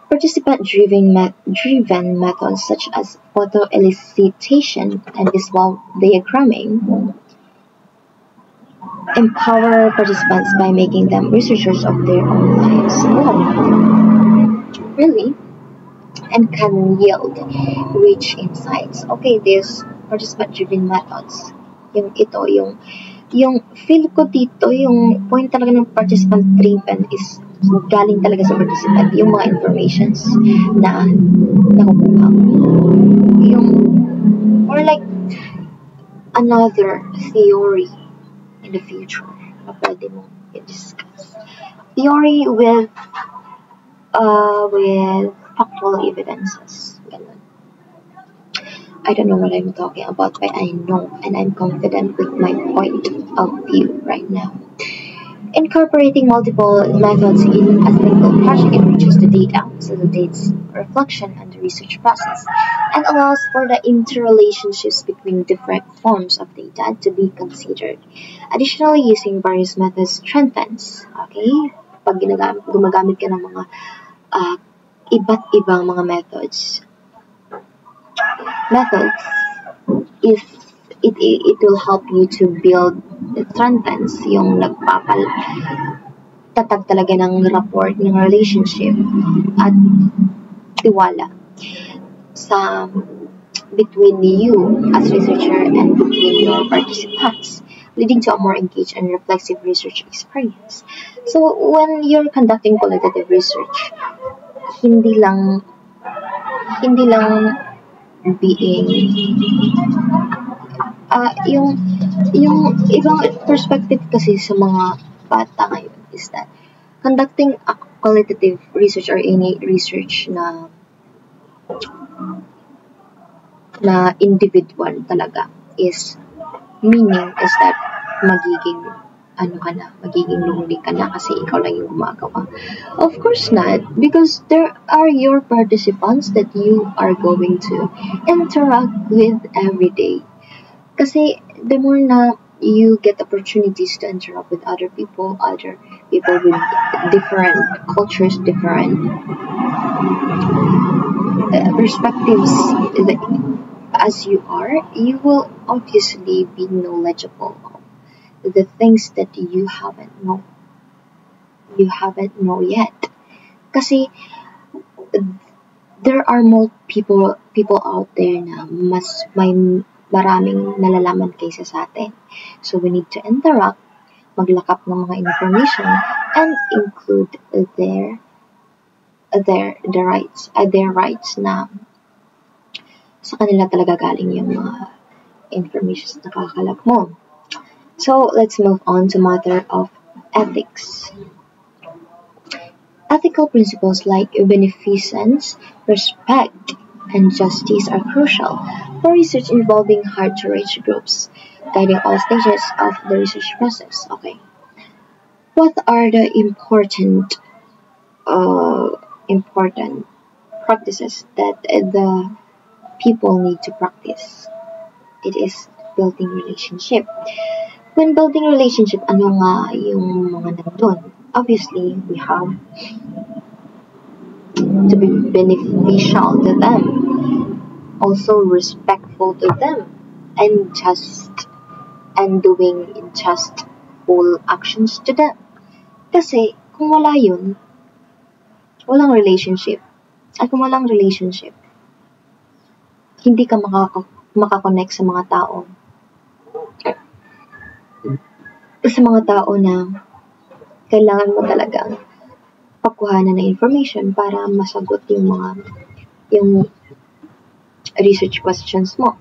Participant-driven methods such as photo-elicitation and visual diagramming empower participants by making them researchers of their own lives. Oh, really? And can yield rich insights. Okay, these participant-driven methods. Yung feel ko dito, yung point talaga ng participant-driven is galing talaga sa participant, yung mga informations na nakukuha. Yung, or like, another theory in the future na pwede mong i-discuss. Theory with factual evidences. Ganun. I don't know what I'm talking about, but I know and I'm confident with my point of view right now. Incorporating multiple methods in a single project enriches the data, facilitates reflection on the research process, and allows for the interrelationships between different forms of data to be considered. Additionally, using various methods strengthens, okay? Pag gumagamit ka ng mga iba't ibang mga methods is it will help you to build strengthens yung tatag talaga ng rapport, ng relationship at tiwala sa between you as researcher and between your participants, leading to a more engaged and reflexive research experience. So when you're conducting qualitative research, hindi lang being yung ibang perspective kasi sa mga bata ngayon is that conducting a qualitative research or any research na individual talaga is meaning is that magiging lonely ka na kasi ikaw lang yung gumagawa. Of course not, because there are your participants that you are going to interact with every day. Kasi the more na you get opportunities to interact with other people with different cultures, different perspectives as you are, you will obviously be knowledgeable of the things that you haven't know yet. Kasi there are more people out there na mas may maraming nalalaman kaysa sa atin. So we need to interact, maglakap ng mga information, and include their rights na sa kanila talaga galing yung mga information na nakakalap mo. So, let's move on to matter of ethics. Ethical principles like beneficence, respect, and justice are crucial for research involving hard-to-reach groups, guiding all stages of the research process. Okay. What are the important practices that the people need to practice? It is building relationship. When building relationship, ano nga yung mga nandun? Obviously, we have to be beneficial to them, also respectful to them, and doing justful actions to them. Kasi, kung wala yun, walang relationship. At kung walang relationship, hindi ka makakonect sa mga tao. Sa mga tao na kailangan mo talagang pagkuhanan ng information para masagot yung research questions mo.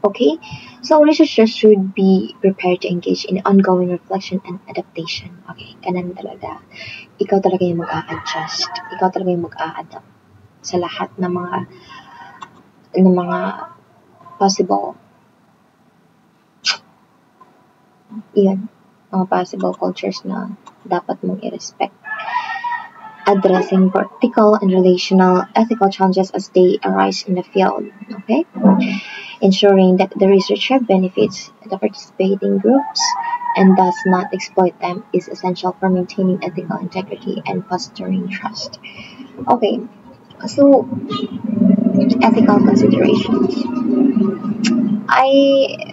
Okay? So, researchers should be prepared to engage in ongoing reflection and adaptation. Okay? Kanan talaga. Ikaw talaga yung mag-a-adjust. Ikaw talaga yung mag-a-adapt sa lahat ng mga possible mga possible cultures na dapat mong i-respect. Addressing practical and relational ethical challenges as they arise in the field. Okay? Ensuring that the researcher benefits the participating groups and does not exploit them is essential for maintaining ethical integrity and fostering trust. Okay, so ethical considerations.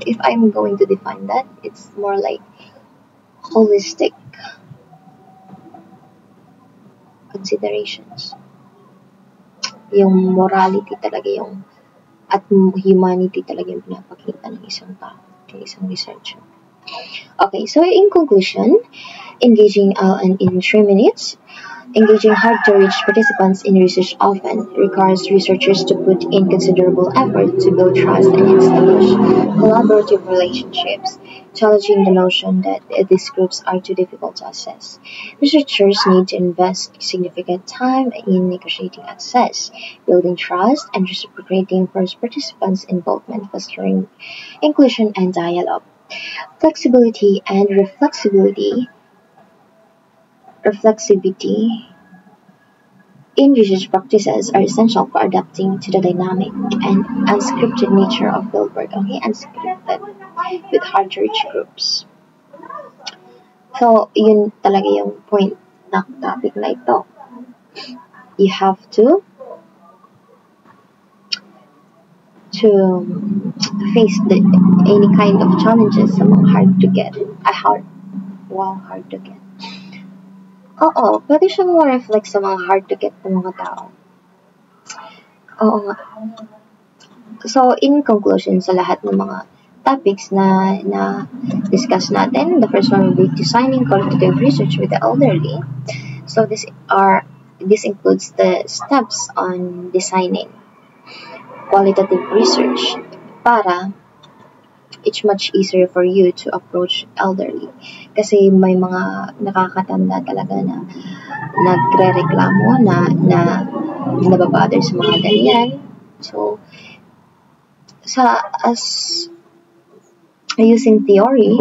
If I'm going to define that, it's more like holistic considerations. Yung morality talaga at humanity talaga yung pinapakita ng isang tao, ng isang researcher. Okay, so in conclusion, engaging in 3 minutes, engaging hard-to-reach participants in research often requires researchers to put in considerable effort to build trust and establish collaborative relationships, challenging the notion that these groups are too difficult to assess. Researchers need to invest significant time in negotiating access, building trust, and reciprocating for participants' involvement, fostering inclusion and dialogue. Flexibility and reflexivity in research practices are essential for adapting to the dynamic and unscripted nature of fieldwork. Okay, unscripted with hard-to-reach groups. So, yun talaga yung point ng topic na ito. You have to face any kind of challenges sa mga hard to get. Oo, pwede siyang ma-reflect sa mga hard to get ng mga tao. Oo nga. So, in conclusion, sa lahat ng mga topics na discuss natin, the first one will be designing qualitative research with the elderly. So, this includes the steps on designing qualitative research para it's much easier for you to approach elderly. Kasi may mga nakakatanda talaga na nagre-reklamo na nababother sa mga ganyan. So, using theory,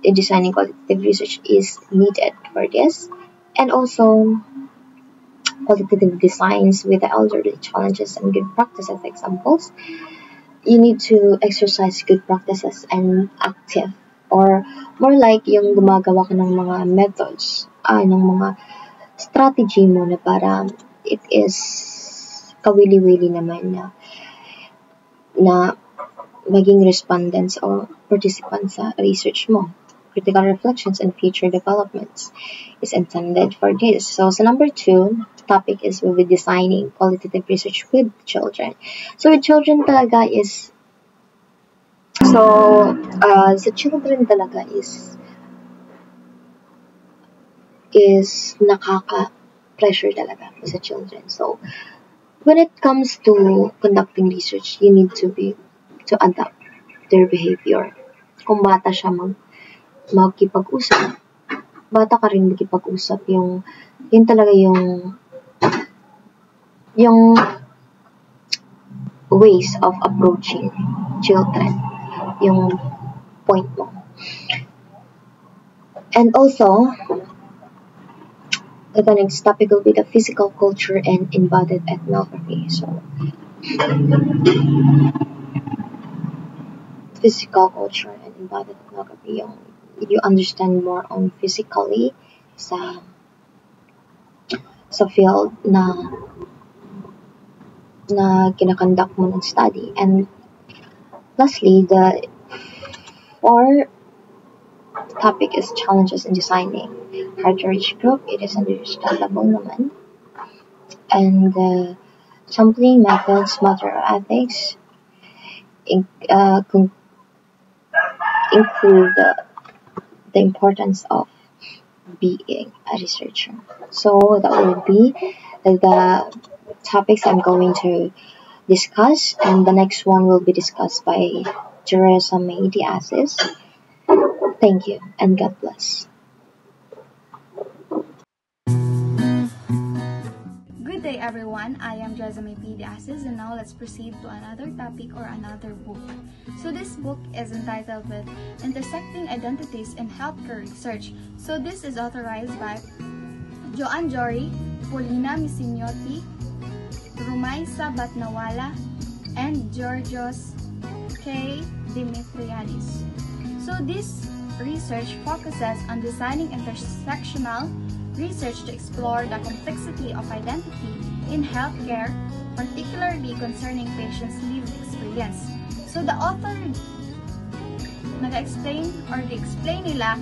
designing qualitative research is needed for this. And also, qualitative designs with the elderly challenges and good practices examples. You need to exercise good practices and active, or more like yung gumagawa ka ng mga methods, ng mga strategy mo na para it is kawili-wili naman na maging respondents or participants sa research mo. Critical reflections and future developments is intended for this. So, number 2 topic is we'll be designing qualitative research with children. So, with children talaga is sa children talaga is nakaka-pressure talaga sa children. So, when it comes to conducting research, you need to adapt. their behavior. Kung bata siya magkipag-usap, bata ka rin magkipag-usap. Yun talaga yung ways of approaching children. Yung point mo. And also, the next topic will be the physical culture and embodied ethnography. So, physical culture and embodied ethnography, you understand more on physically sa field na kinakonduct mo ng study. And lastly, the fourth topic is challenges in designing hard to reach group. It is understandable naman. And sampling methods, matter of ethics, include the importance of being a researcher. So that will be the topics I'm going to discuss, and the next one will be discussed by Teresa May Diazes. Thank you, and God bless. Good day everyone, I am Jessamine P. Diazes, and now let's proceed to another topic or another book. So this book is entitled with Intersecting Identities in Healthcare Research. So this is authorized by Joanne Jory, Paulina Misignotti, Rumaisa Batnawala, and Georgios K. Dimitriadis. So this research focuses on designing intersectional research to explore the complexity of identity in healthcare, particularly concerning patients' lived experience. So the author nag-explain nila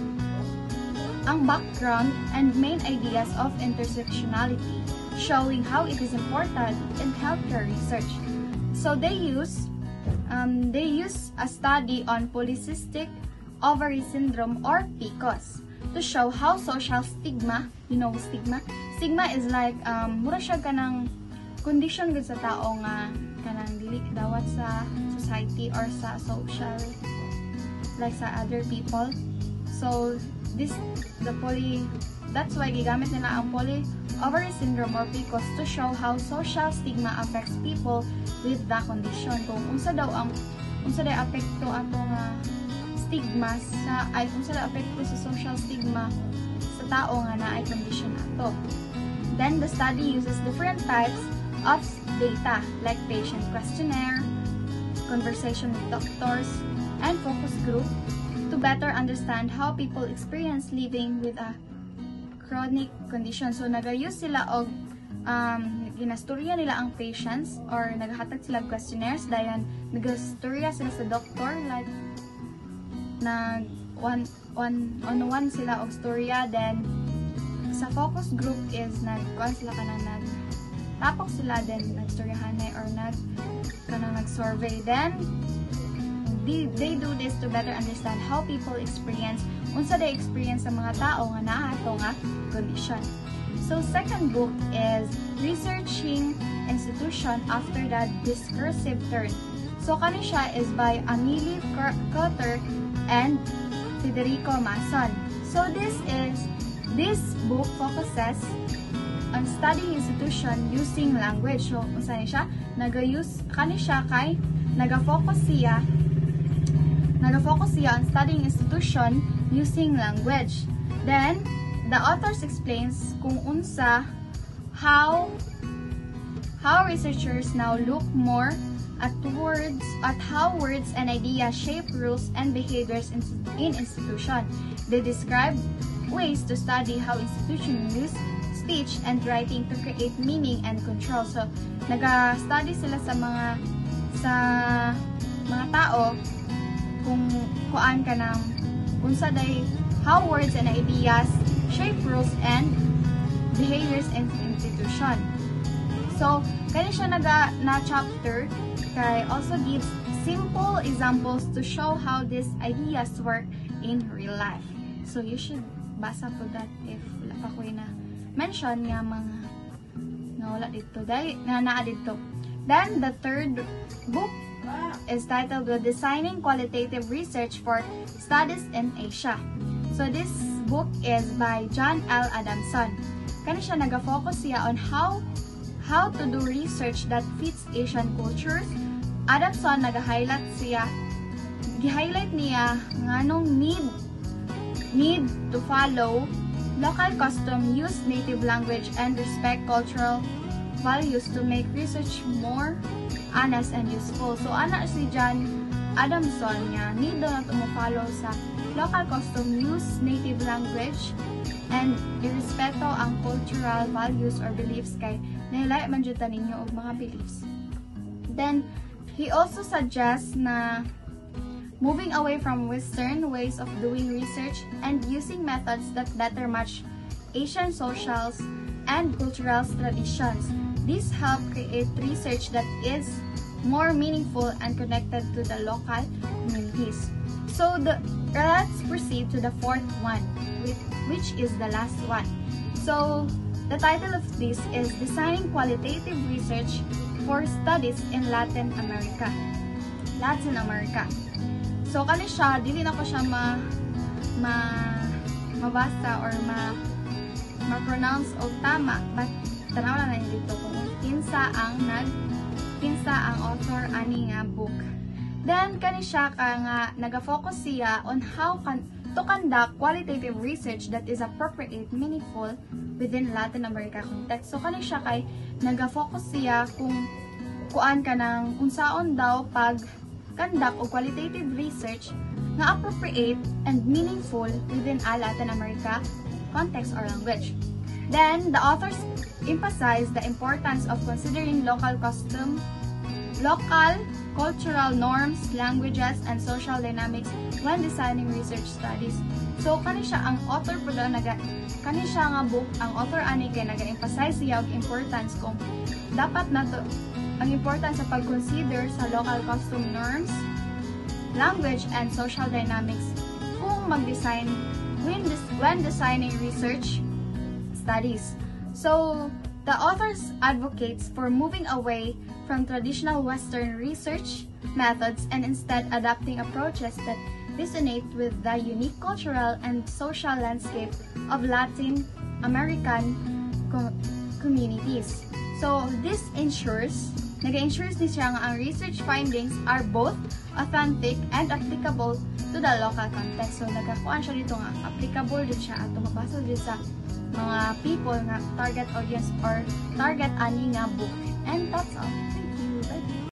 ang background and main ideas of intersectionality, showing how it is important in healthcare research. So they use a study on polycystic ovary syndrome or PCOS to show how social stigma, stigma? Stigma is like, mura siya kanang condition gud sa tao nga kanang dili dawat sa society or sa social, like sa other people. So, that's why gigamit nila ang poly ovary syndrome or PCOS to show how social stigma affects people with the condition. Kung unsa day apekto ato nga stigma unsa day apekto sa social stigma sa tao nga naay condition ato. Then the study uses different types of data like patient questionnaire, conversation with doctors, and focus group to better understand how people experience living with a chronic condition. So nag-use sila og ginastorya nila ang patients or naghatag sila questionnaires, dayon nagastorya sila sa doctor, like one sila og storya. Then sa focus group is nagkuan sila nagtapok sila, then nagstoryahanay or nag-survey. Then they do this to better understand how people experience unsa day experience sa mga tao nga naa ato nga condition. So second book is Researching Institution After the Discursive Turn. So kani siya is by Amelie Cotter and Federico Mason. So this book focuses on studying institution using language. So unsa ni siya nagafocus siya on studying institution using language. Then the authors explains kung how researchers now look more at how words and ideas shape rules and behaviors in institution. They describe ways to study how institutions use speech and writing to create meaning and control. So naga-study sila sa mga tao kung kuan ka ng unsa day how words and ideas shape rules and behaviors in institution. So kani siya na chapter kay also gives simple examples to show how these ideas work in real life. So you should basa po that if wala pa ko na mention nga mga wala dito naa dito. Then the third book is titled with Designing Qualitative Research for Studies in Asia. So this book is by John L. Adamson. Kani siya nag-focus siya on how to do research that fits Asian cultures. Adamson nag-highlight niya nganong need to follow local custom, use native language, and respect cultural values to make research more honest and useful. So ana si John Adamson nga need na to mo-follow sa local custom, use native language, and irespeto ang cultural values or beliefs kay nahilay man jud ta ninyo og mga beliefs. Then he also suggests na moving away from Western ways of doing research and using methods that better match Asian socials and cultural traditions. This help create research that is more meaningful and connected to the local communities. So let's proceed to the fourth one, which is the last one. So the title of this is Designing Qualitative Research for Studies in Latin America. So kani siya, dili na ko siya mabasa or ma-pronounce o tama, but tanaw lang na dito kung kinsa ang author ani nga book. Then kani siya nga naga-focus siya on how to conduct qualitative research that is appropriate, meaningful within Latin America context. So kani siya kay naga-focus siya kung kuan ka ng unsaon daw pag conduct o qualitative research nga appropriate and meaningful within a Latin America context or language. Then, the authors emphasize the importance of considering local cultural norms, languages, and social dynamics when designing research studies. So, kani siya ang author po doon, kani siya nga book, ang author ani kay naga-emphasize siya og importance kung dapat nato ang importance sa pag-consider sa local custom norms, language, and social dynamics kung mag-design when designing research studies. So, the authors advocates for moving away from traditional Western research methods and instead adapting approaches that resonate with the unique cultural and social landscape of Latin American communities. So, this nag-ensure siya nga ang research findings are both authentic and applicable to the local context. So, nagkakuan siya dito nga applicable din siya at mabasa din sa mga people nga target audience or target ani nga book. And that's all.